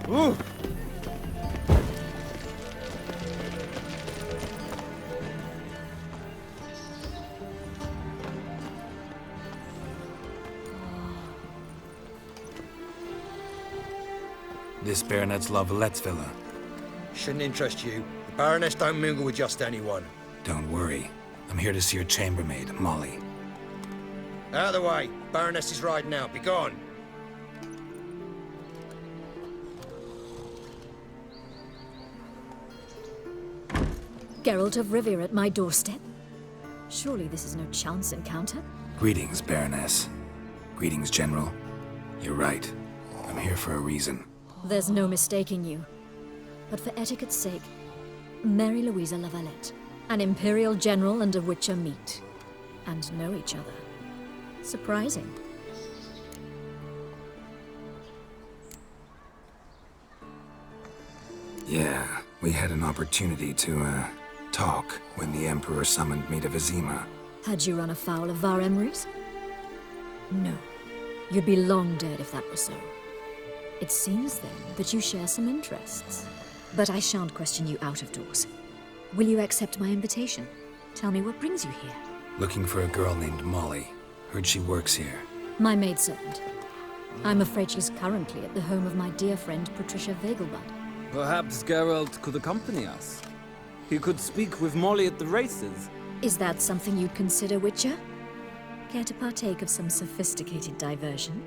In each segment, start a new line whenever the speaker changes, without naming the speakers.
Ooh.
This Baronet's La Vallette's villa.
Shouldn't interest you. The Baroness don't mingle with just anyone.
Don't worry. I'm here to see your chambermaid, Molly.
Out of the way. Baroness is riding out. Be gone.
Geralt of Rivia at my doorstep? Surely this is no chance encounter?
Greetings, Baroness. Greetings, General. You're right. I'm here for a reason.
There's no mistaking you. But for etiquette's sake, Mary Louisa La Valette, an Imperial General and a Witcher meet. And know each other. Surprising.
Yeah, we had an opportunity to, talk when the Emperor summoned me to Vizima.
Had you run afoul of Var Emrys? No. You'd be long dead if that were so. It seems, then, that you share some interests. But I shan't question you out of doors. Will you accept my invitation? Tell me what brings you here.
Looking for a girl named Molly. Heard she works here.
My maidservant. I'm afraid she's currently at the home of my dear friend Patricia Vegelbud.
Perhaps Geralt could accompany us. He could speak with Molly at the races.
Is that something you'd consider, Witcher? Care to partake of some sophisticated diversion?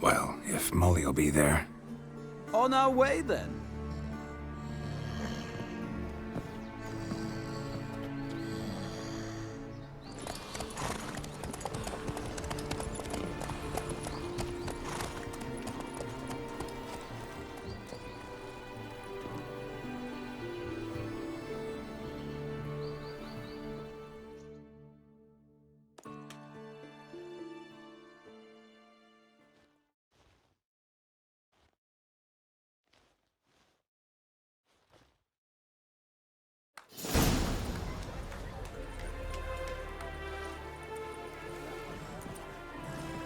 Well, if Molly'll be there.
On our way, then.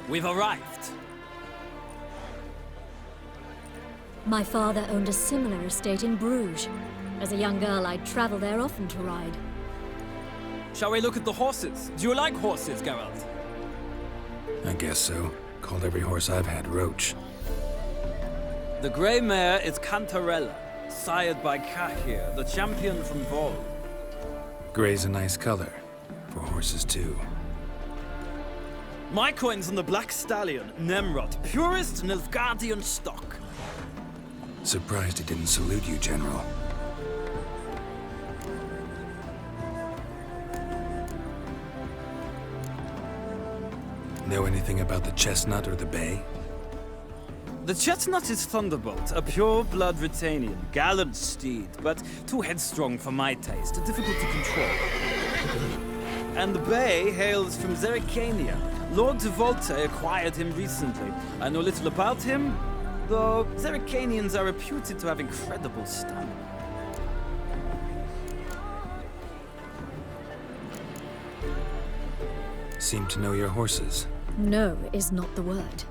We've arrived.
My father owned a similar estate in Bruges. As a young girl, I'd travel there often to ride.
Shall we look at the horses? Do you like horses, Geralt?
I guess so. Called every horse I've had Roach.
The grey mare is Cantarella, sired by Cahir, the champion from Vol.
Gray's a nice color. For horses, too.
My coin's on the Black Stallion, Nemrod, purest Nilfgaardian stock.
Surprised he didn't salute you, General. Know anything about the Chestnut or the Bay?
The Chestnut is Thunderbolt, a pure-blood Retanian, gallant steed, but too headstrong for my taste, difficult to control. And the Bay hails from Zerrikania. Lord de Volte acquired him recently. I know little about him, though Zerrikanians are reputed to have incredible stamina.
Seem to know your horses.
No is not the word.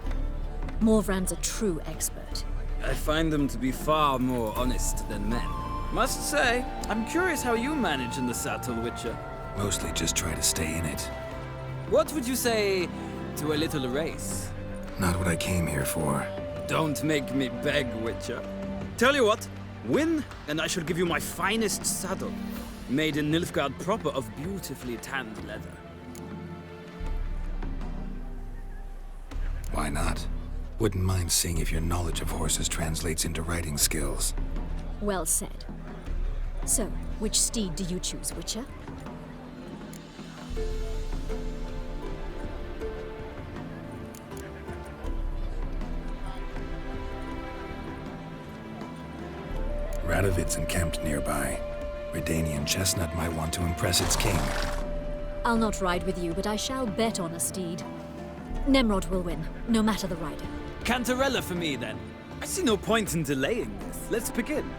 Morvrand's a true expert.
I find them to be far more honest than men. Must say, I'm curious how you manage in the saddle, Witcher.
Mostly just try to stay in it.
What would you say to a little race?
Not what I came here for.
Don't make me beg, Witcher. Tell you what, win, and I shall give you my finest saddle. Made in Nilfgaard proper of beautifully tanned leather.
Why not? Wouldn't mind seeing if your knowledge of horses translates into riding skills.
Well said. So, which steed do you choose, Witcher?
Radovid's encamped nearby. Redanian Chestnut might want to impress its king.
I'll not ride with you, but I shall bet on a steed. Nemrod will win, no matter the rider.
Cantarella for me, then. I see no point in delaying this. Let's begin.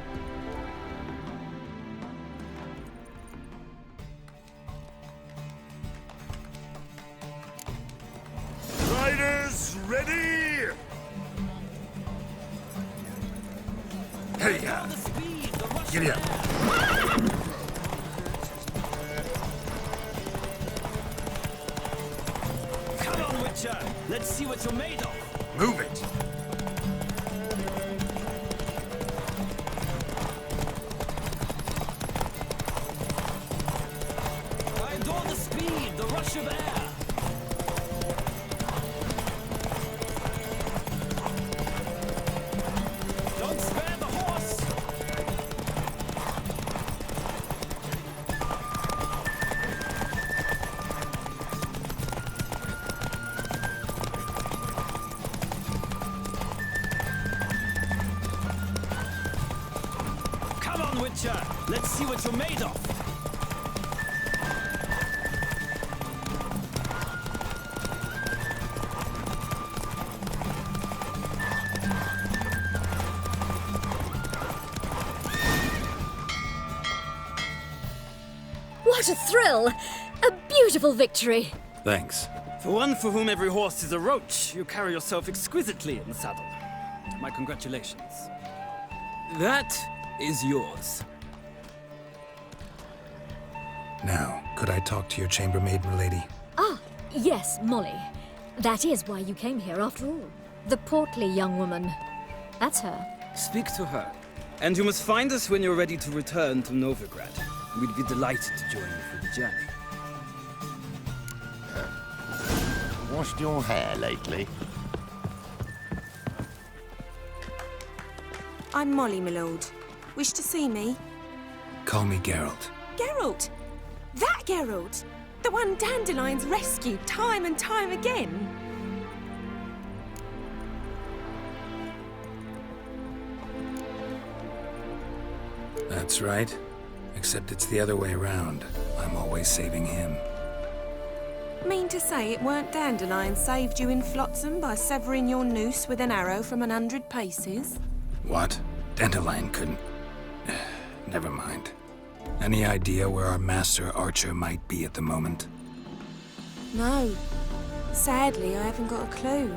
Riders,
Ready! Hey, giddy up.
Come on, Witcher! Let's see what you're made of!
Move it.
I adore the speed, the rush of air! Don't spare the horse! Come on, Witcher! Let's see what you're made of!
What a thrill! A beautiful victory!
Thanks.
For one for whom every horse is a roach, you carry yourself exquisitely in the saddle. My congratulations. That is yours.
Now, could I talk to your chambermaid, milady?
Ah, yes, Molly. That is why you came here after all. The portly young woman. That's her.
Speak to her. And you must find us when you're ready to return to Novigrad. We'd be delighted to join you for the journey.
Washed your hair lately?
I'm Molly, my lord. Wish to see me?
Call me Geralt.
Geralt! That Geralt! The one Dandelion's rescued time and time again!
That's right. Except it's the other way around. I'm always saving him.
Mean to say it weren't Dandelion saved you in Flotsam by severing your noose with an arrow from 100 paces?
What? Dandelion couldn't... Never mind. Any idea where our master archer might be at the moment?
No. Sadly, I haven't got a clue.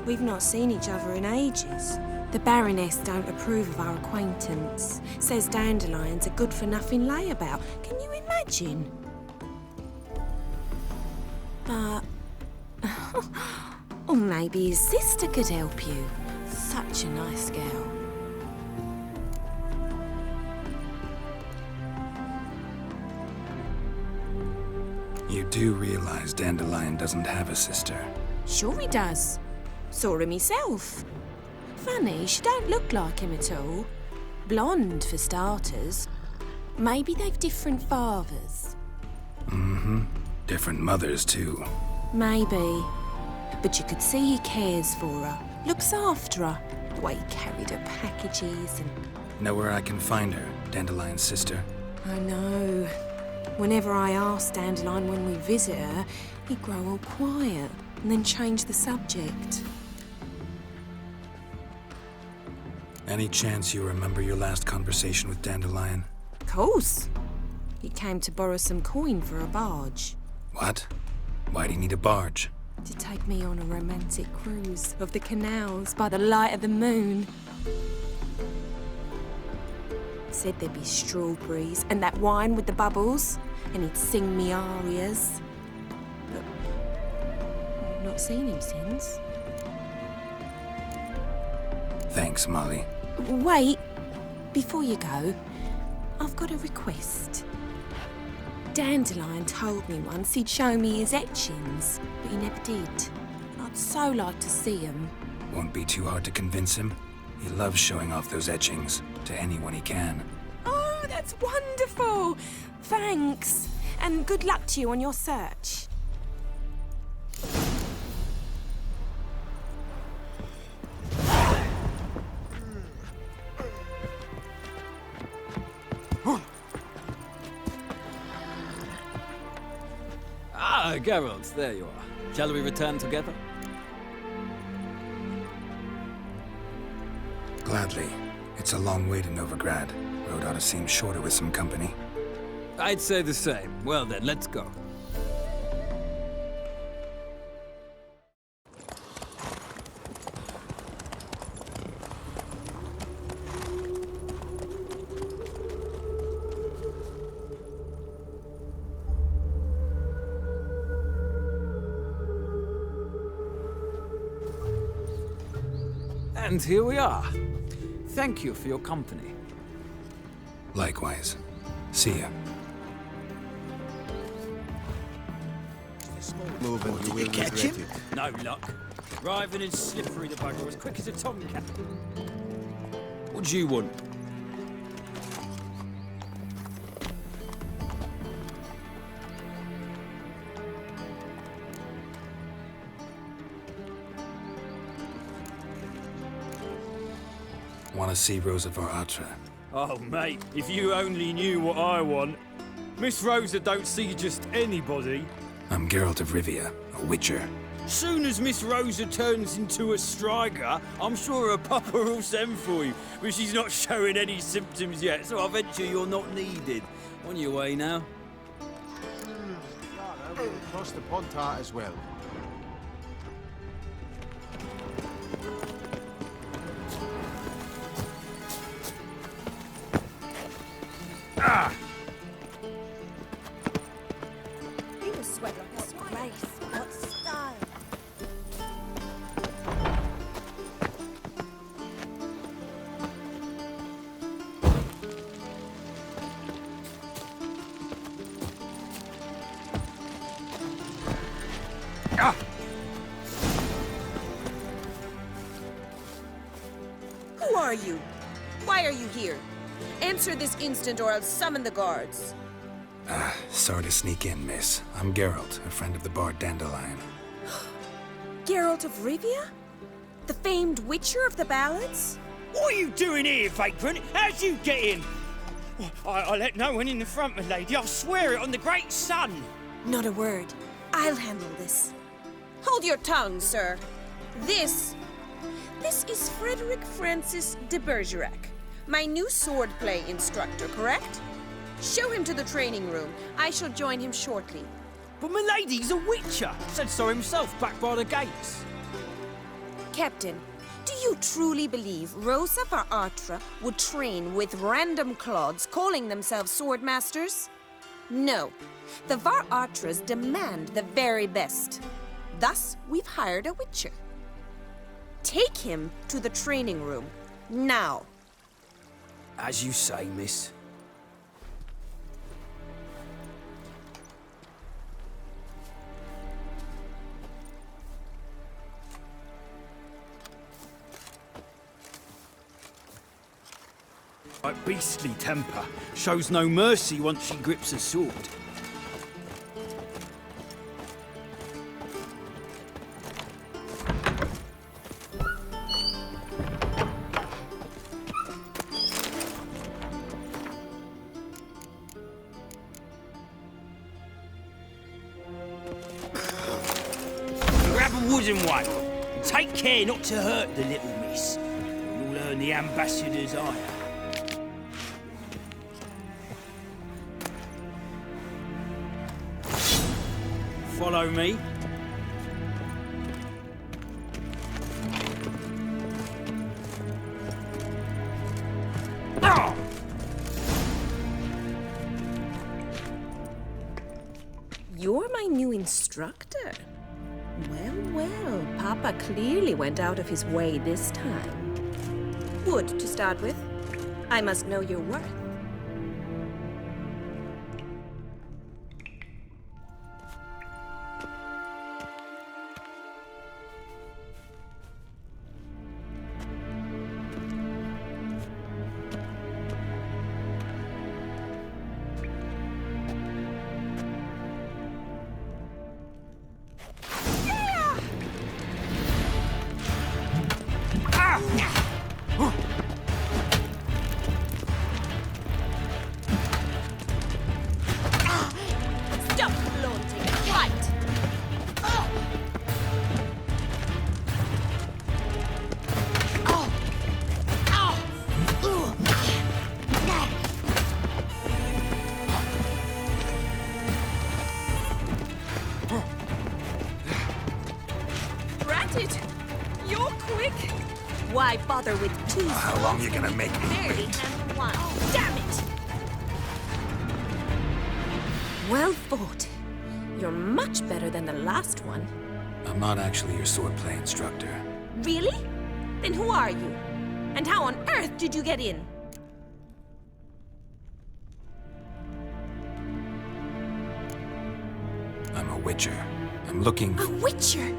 We've not seen each other in ages. The Baroness don't approve of our acquaintance. Says Dandelion's a good-for-nothing layabout. Can you imagine? But... or maybe his sister could help you. Such a nice girl.
You do realize Dandelion doesn't have a sister.
Sure he does. Saw him myself. Funny, she don't look like him at all. Blonde, for starters. Maybe they've different fathers.
Mm-hmm. Different mothers, too.
Maybe. But you could see he cares for her. Looks after her. The way he carried her packages and...
Know where I can find her, Dandelion's sister?
I know. Whenever I ask Dandelion when we visit her, he'd grow all quiet and then change the subject.
Any chance you remember your last conversation with Dandelion?
Of course. He came to borrow some coin for a barge.
What? Why do you need a barge?
To take me on a romantic cruise of the canals by the light of the moon. Said there'd be strawberries and that wine with the bubbles, and he'd sing me arias. But I've not seen him since.
Thanks, Molly.
Wait, before you go, I've got a request. Dandelion told me once he'd show me his etchings, but he never did. I'd so like to see them.
Won't be too hard to convince him. He loves showing off those etchings to anyone he can.
Oh, that's wonderful! Thanks, and good luck to you on your search.
Ah, Geralt, there you are. Shall we return together?
Gladly. It's a long way to Novigrad. Road ought to seem shorter with some company.
I'd say the same. Well then, let's go. And here we are. Thank you for your company.
Likewise. See ya.
Moving, you will
catch
regret
him?
it.
No luck. Writhing and slippery the bugger, as quick as a tomcat.
What do you want?
Want to see Rosa var Atra?
Oh, mate, if you only knew what I want. Miss Rosa don't see just anybody.
I'm Geralt of Rivia, a witcher.
Soon as Miss Rosa turns into a striker, I'm sure her papa will send for you. But she's not showing any symptoms yet, so I venture you're not needed. On your way now.
Across the Pontar as well.
You were sweat like a race. What style?
Who are you? Why are you here? Answer this instant or I'll summon the guards.
Sorry to sneak in, miss. I'm Geralt, a friend of the bard Dandelion.
Geralt of Rivia? The famed witcher of the ballads?
What are you doing here, vagrant? How'd you get in? I let no one in the front, my lady. I swear it on the great sun.
Not a word. I'll handle this. Hold your tongue, sir. This is Frederick Francis de Bergerac, my new swordplay instructor, correct? Show him to the training room. I shall join him shortly.
But my lady's a witcher. Said so himself back by the gates.
Captain, do you truly believe Rosa var Atra would train with random clods calling themselves swordmasters? No. The var Atras demand the very best. Thus, we've hired a witcher. Take him to the training room, now.
As you say, miss.
A beastly temper. Shows no mercy once she grips a sword.
Grab a wooden one. And take care not to hurt the little miss. Or you'll earn the ambassador's ire.
Follow me.
Ah!
You're my new instructor. Well, well, Papa clearly went out of his way this time. Wood, to start with. I must know your worth. Stop flaunting. Right. Ratted, you're quick. Why bother with two?
How long you gonna make me
Barely
wait?
handle one. Damn it! Well fought. You're much better than the last one.
I'm not actually your swordplay instructor.
Really? Then who are you? And how on earth did you get in?
I'm a witcher. I'm looking
A
for...
witcher?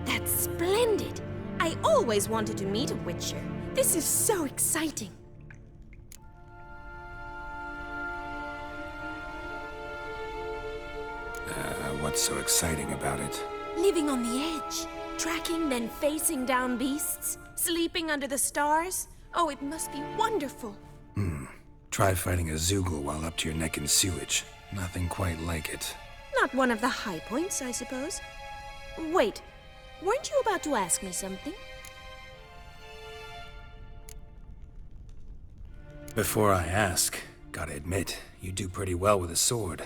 That's splendid. I always wanted to meet a witcher. This is so exciting.
What's so exciting about it?
Living on the edge. Tracking, then facing down beasts. Sleeping under the stars. Oh, it must be wonderful.
Try fighting a Zoogle while up to your neck in sewage. Nothing quite like it.
Not one of the high points, I suppose. Wait, weren't you about to ask me something?
Before I ask, gotta admit, you do pretty well with a sword.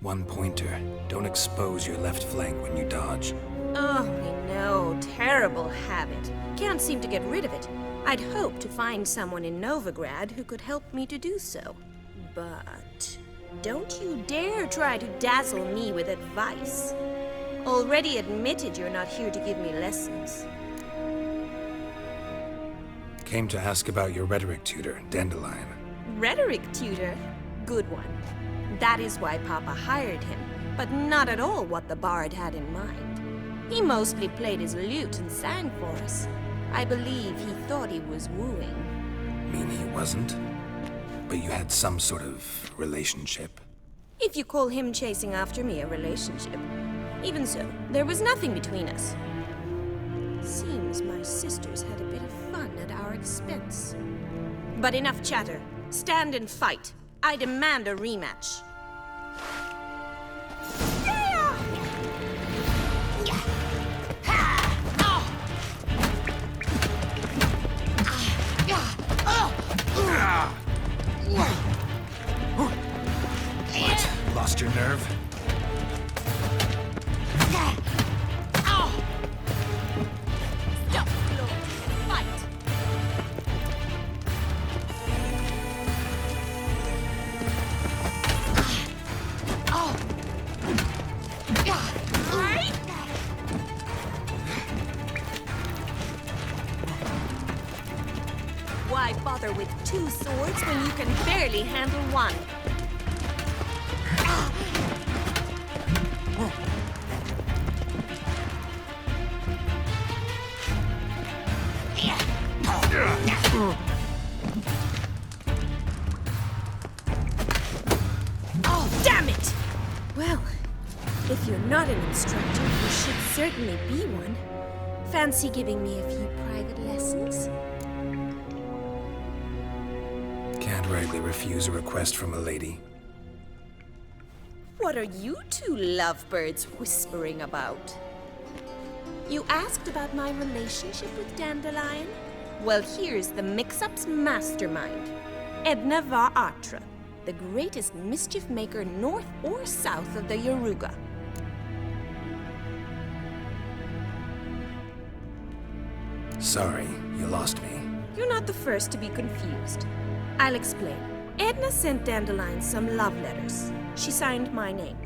One pointer. Don't expose your left flank when you dodge.
Oh, I know. Terrible habit. Can't seem to get rid of it. I'd hoped to find someone in Novigrad who could help me to do so. But don't you dare try to dazzle me with advice. Already admitted you're not here to give me lessons.
Came to ask about your rhetoric tutor, Dandelion.
Rhetoric tutor? Good one. That is why Papa hired him, but not at all what the bard had in mind. He mostly played his lute and sang for us. I believe he thought he was wooing.
Mean he wasn't? But you had some sort of relationship?
If you call him chasing after me a relationship. Even so, there was nothing between us. Seems my sisters had a bit of fun at our expense. But enough chatter. Stand and fight. I demand a rematch.
What? Lost your nerve?
Stop, Lord. Fight. Why bother with two swords when you can barely handle one? Oh, damn it! Well, if you're not an instructor, you should certainly be one. Fancy giving me a few private lessons?
Can't rightly refuse a request from a lady.
What are you two lovebirds whispering about? You asked about my relationship with Dandelion? Well, here's the mix-up's mastermind. Edna var Atra, the greatest mischief maker north or south of the Yaruga.
Sorry, you lost me.
You're not the first to be confused. I'll explain. Edna sent Dandelion some love letters. She signed my name.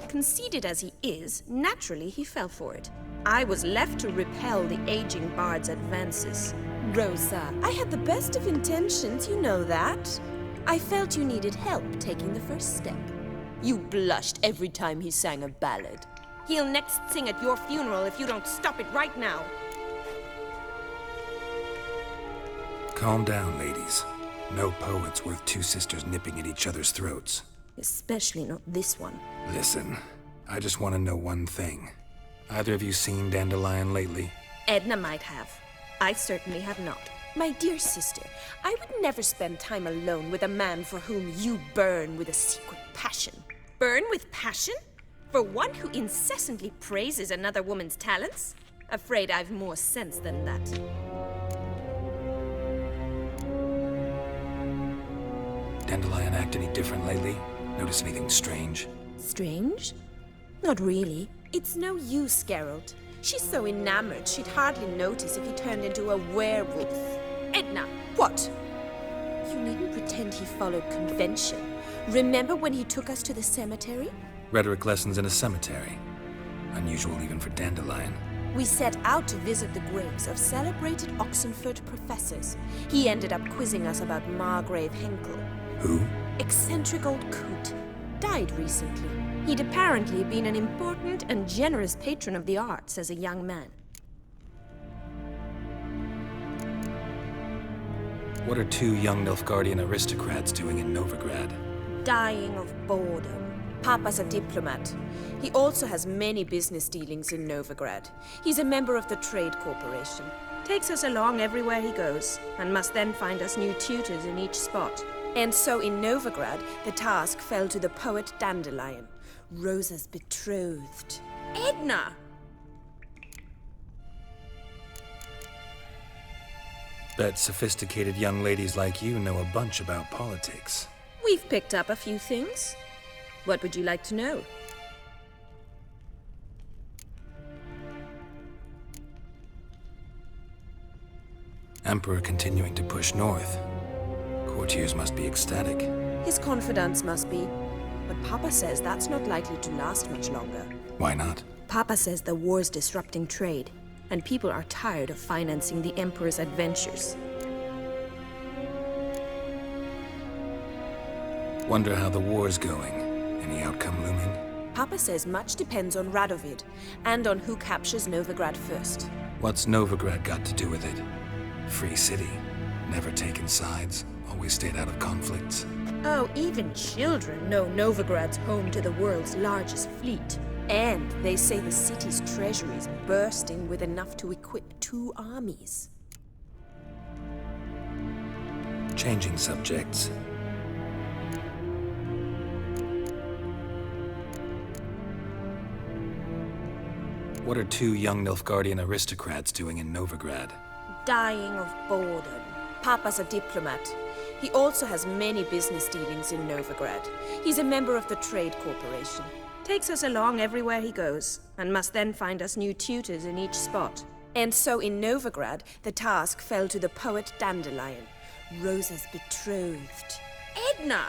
Conceited as he is, naturally he fell for it. I was left to repel the aging bard's advances. Rosa, I had the best of intentions, you know that. I felt you needed help taking the first step. You blushed every time he sang a ballad. He'll next sing at your funeral if you don't stop it right now.
Calm down, ladies. No poet's worth two sisters nipping at each other's throats.
Especially not this one.
Listen, I just want to know one thing. Either of you seen Dandelion lately?
Edna might have. I certainly have not. My dear sister, I would never spend time alone with a man for whom you burn with a secret passion. Burn with passion? For one who incessantly praises another woman's talents? Afraid I've more sense than that.
Dandelion act any different lately? Notice anything strange?
Strange? Not really. It's no use, Geralt. She's so enamored she'd hardly notice if he turned into a werewolf. Edna! What? You needn't pretend he followed convention. Remember when he took us to the cemetery?
Rhetoric lessons in a cemetery. Unusual even for Dandelion.
We set out to visit the graves of celebrated Oxenford professors. He ended up quizzing us about Margrave Henkel.
Who?
Eccentric old coot. Died recently. He'd apparently been an important and generous patron of the arts as a young man.
What are two young Nilfgaardian aristocrats doing in Novigrad?
Dying of boredom. Papa's a diplomat. He also has many business dealings in Novigrad. He's a member of the Trade Corporation. Takes us along everywhere he goes, and must then find us new tutors in each spot. And so in Novigrad, the task fell to the poet Dandelion, Rosa's betrothed. Edna!
Bet sophisticated young ladies like you know a bunch about politics.
We've picked up a few things. What would you like to know?
Emperor continuing to push north. Courtiers must be ecstatic.
His confidants must be. But Papa says that's not likely to last much longer.
Why not?
Papa says the war's disrupting trade, and people are tired of financing the Emperor's adventures.
Wonder how the war's going. Any outcome looming?
Papa says much depends on Radovid, and on who captures Novigrad first.
What's Novigrad got to do with it? Free city. Never taken sides. Always stayed out of conflicts.
Oh, even children know Novigrad's home to the world's largest fleet. And they say the city's treasury is bursting with enough to equip 2 armies.
Changing subjects. What are two young Nilfgaardian aristocrats doing in Novigrad?
Dying of boredom. Papa's a diplomat. He also has many business dealings in Novigrad. He's a member of the Trade Corporation. Takes us along everywhere he goes, and must then find us new tutors in each spot. And so in Novigrad, the task fell to the poet Dandelion, Rosa's betrothed. Edna!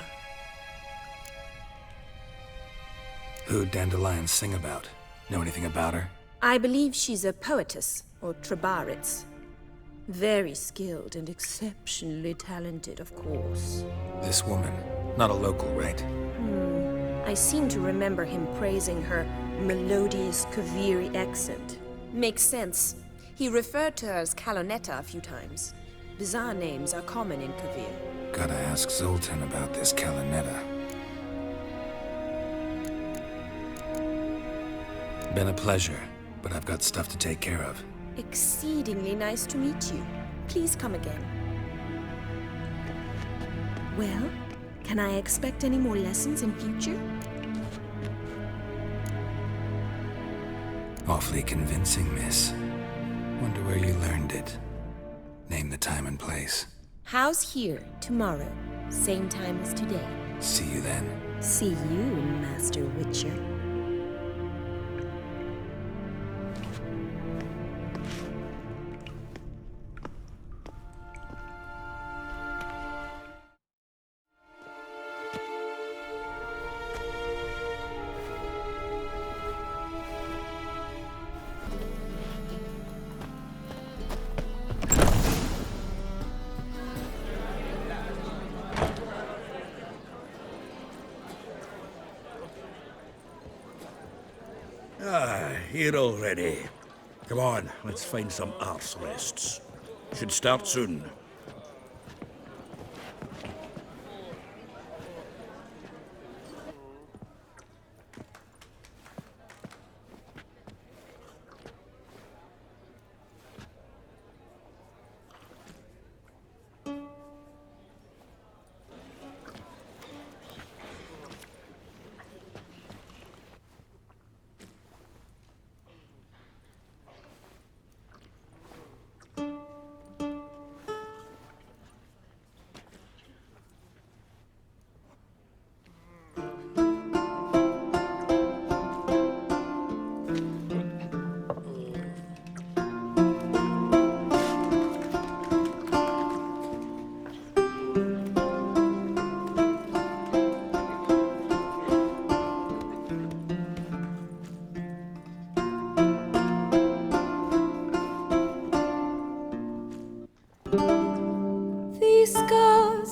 Who'd Dandelion sing about? Know anything about her?
I believe she's a poetess, or Trebaritz. Very skilled and exceptionally talented, of course.
This woman. Not a local, right?
I seem to remember him praising her melodious Kaviri accent. Makes sense. He referred to her as Calonetta a few times. Bizarre names are common in Kavir.
Gotta ask Zoltan about this Kalinetta. Been a pleasure, but I've got stuff to take care of.
Exceedingly nice to meet you. Please come again. Well, can I expect any more lessons in future?
Awfully convincing, miss. Wonder where you learned it. Name the time and place.
House here, tomorrow. Same time as today.
See you then.
See you, Master Witcher.
Here already. Come on, let's find some arse rests. Should start soon.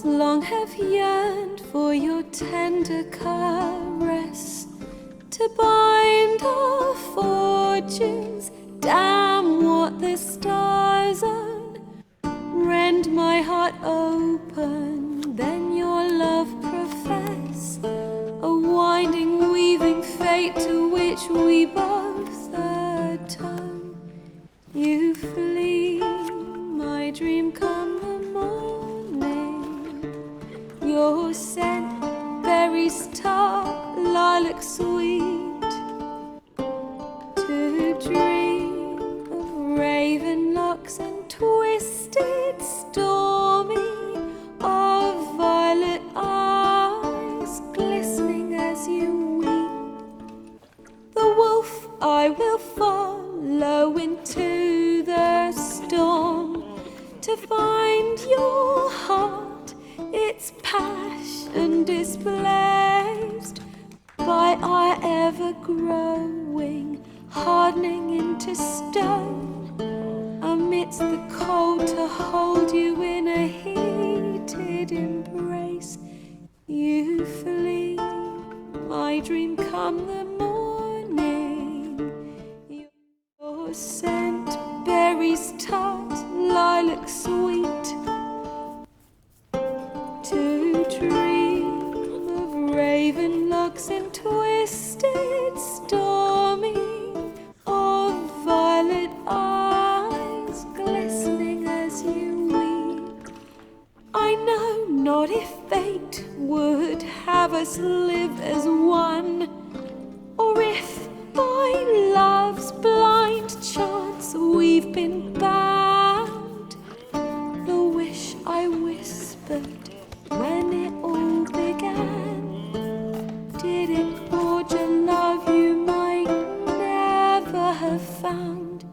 hearts long have yearned for your tender caress, to bind our fortunes. Damn what the stars own. Rend my heart open, then your love profess, a winding, weaving fate to which we both atone. You flee, my dream come the morning. Your scent, berries tart, lilac sweet. To dream of raven locks and twisted, stormy, of violet eyes glistening as you weep. The wolf I will follow into the storm, to find your heart, its passion displaced by our ever-growing, hardening into stone. Amidst the cold, to hold you in a heated embrace. You flee, my dream come the morning. Your scent, berries tart, lilac sweet. To dream of raven locks and twisted, stormy, of violet eyes glistening as you weep. I know not if fate would have us live as one, or if by love's blind chance we've been bound. The wish I whispered when it all began, did it forge a love you might never have found?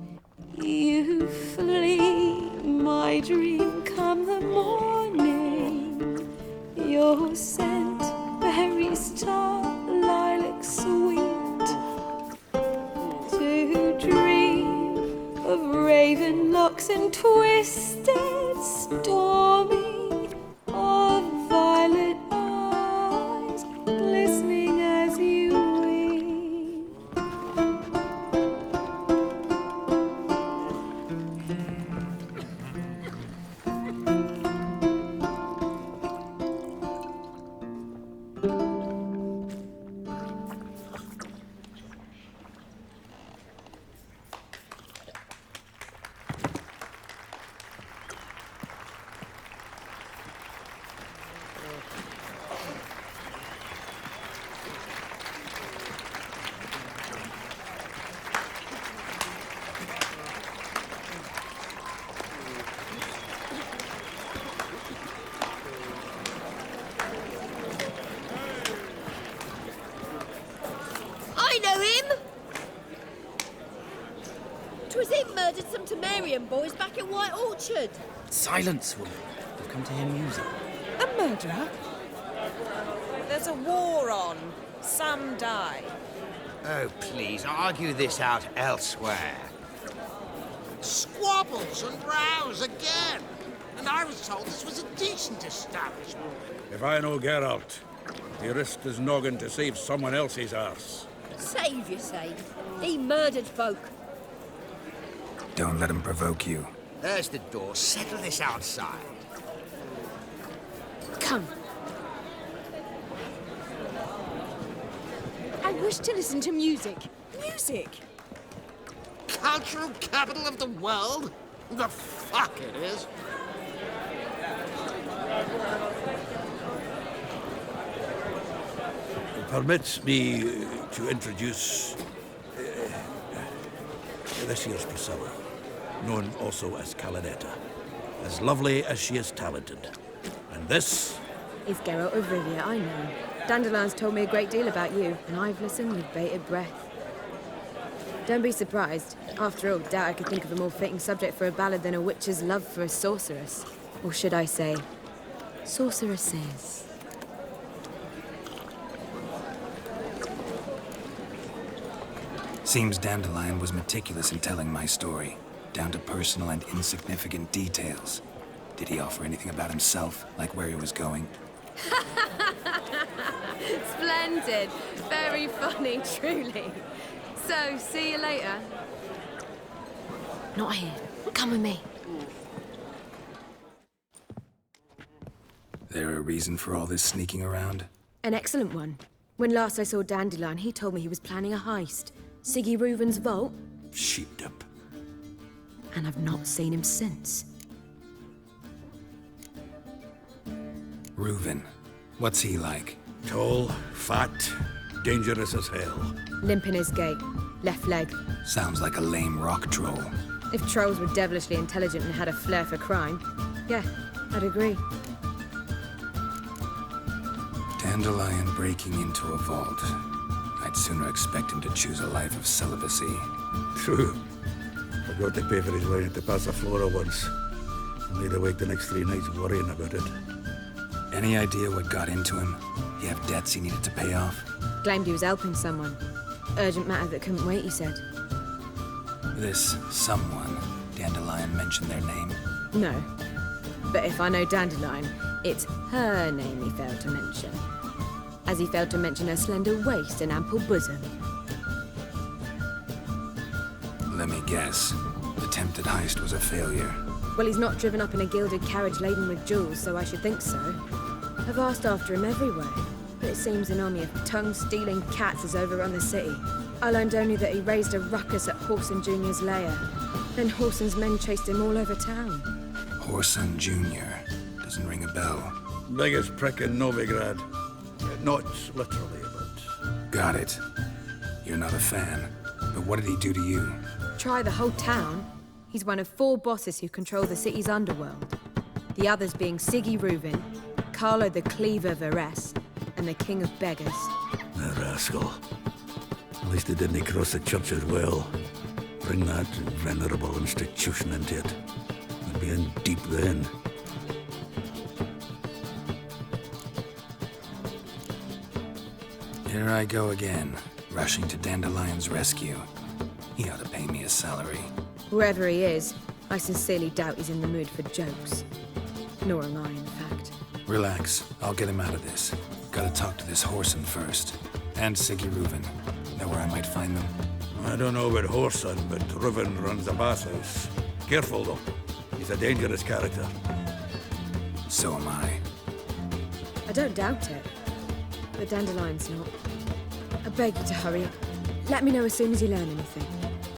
You flee, my dream come the morning. Your scent, berries tart, lilac sweet. To dream of raven locks and twisted, stormy, of violet eyes glistening as you weep.
I know him! 'Twas him murdered some Temerian boys back in White Orchard.
Silence, woman. We've come to hear music.
A murderer? There's a war on. Some die.
Oh, please, argue this out elsewhere. Squabbles and rows again. And I was told this was a decent establishment.
If I know Geralt, he risked his noggin to save someone else's arse.
Save, you say? He murdered folk.
Don't let him provoke you.
There's the door. Settle this outside.
Come. I wish to listen to music.
Music?
Cultural capital of the world? The fuck it is.
Permit me to introduce this here's Priscilla, known also as Calinetta. As lovely as she is talented. And this
It's Geralt of Rivia, I know. Dandelion's told me a great deal about you, and I've listened with bated breath. Don't be surprised. After all, doubt I could think of a more fitting subject for a ballad than a witch's love for a sorceress. Or should I say, sorceresses.
Seems Dandelion was meticulous in telling my story, down to personal and insignificant details. Did he offer anything about himself, like where he was going?
Splendid. Very funny, truly. So, see you later. Not here. Come with me.
There a reason for all this sneaking around?
An excellent one. When last I saw Dandelion, he told me he was planning a heist. Siggy Reuven's vault.
Sheepdip.
And I've not seen him since.
Reuven. What's he like?
Tall, fat, dangerous as hell.
Limp in his gait. Left leg.
Sounds like a lame rock troll.
If trolls were devilishly intelligent and had a flair for crime, yeah, I'd agree.
Dandelion breaking into a vault. I'd sooner expect him to choose a life of celibacy.
True. Forgot to pay for his way into Passaflora once. Made awake the next 3 nights worrying about it.
Any idea what got into him? He have debts he needed to pay off?
Claimed he was helping someone. Urgent matter that couldn't wait, he said.
This someone, Dandelion mentioned their name?
No. But if I know Dandelion, it's her name he failed to mention. As he failed to mention her slender waist and ample bosom.
Let me guess. The attempted heist was a failure.
Well, he's not driven up in a gilded carriage laden with jewels, so I should think so. I've asked after him everywhere, but it seems an army of tongue-stealing cats has overrun the city. I learned only that he raised a ruckus at Whoreson Jr.'s lair. Then Whoreson's men chased him all over town.
Whoreson Jr. Doesn't ring a bell.
Biggest prick in Novigrad. Not literally, but...
Got it. You're not a fan. But what did he do to you?
Try the whole town. He's one of 4 bosses who control the city's underworld. The others being Siggy Reuven, Carlo the Cleaver Varese, and the King of Beggars.
The rascal. At least he didn't cross the church as well. Bring that venerable institution into it. We'd be in deep then.
Here I go again, rushing to Dandelion's rescue. He ought to pay me a salary.
Wherever he is, I sincerely doubt he's in the mood for jokes. Nor am I, in fact.
Relax. I'll get him out of this. Gotta talk to this Whoreson first. And Siggy Reuven. Know where I might find them?
I don't know about Whoreson, but Reuven runs the bathhouse. Careful, though. He's a dangerous character.
So am I.
I don't doubt it. But Dandelion's not. I beg you to hurry up. Let me know as soon as you learn anything.